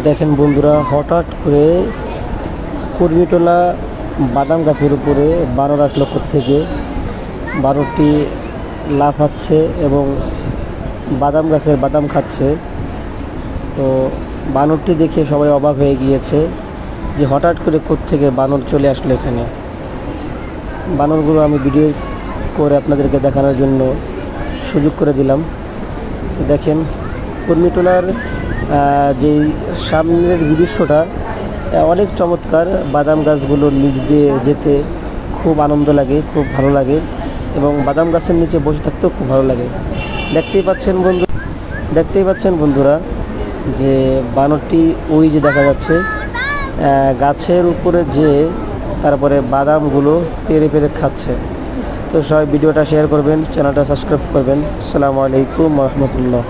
দেখেন বন্ধুরা, হঠাৎ করে কুর্মিটোলা বাদাম গাছের উপরে বানর আসলো থেকে। বানরটি লাফাচ্ছে এবং বাদাম গাছের বাদাম খাচ্ছে। তো বানরটি দেখে সবাই অবাক হয়ে গিয়েছে যে হঠাৎ করে থেকে বানর চলে আসলো এখানে। বানরগুলো আমি ভিডিও করে আপনাদেরকে দেখানোর জন্য সুযোগ করে দিলাম। তো দেখেন কুর্মিটোলার যেই সামনের দৃশ্যটা অনেক চমৎকার। বাদাম গাছগুলোর নিচ দিয়ে যেতে খুব আনন্দ লাগে, খুব ভালো লাগে এবং বাদাম গাছের নিচে বসে থাকতেও খুব ভালো লাগে। দেখতেই পাচ্ছেন বন্ধুরা যে বানরটি ওই যে দেখা যাচ্ছে গাছের উপরে যে তারপরে বাদামগুলো পেরে পেরে খাচ্ছে। তো সবাই ভিডিওটা শেয়ার করবেন, চ্যানেলটা সাবস্ক্রাইব করবেন। আসসালামু আলাইকুম ওয়া রাহমাতুল্লাহ।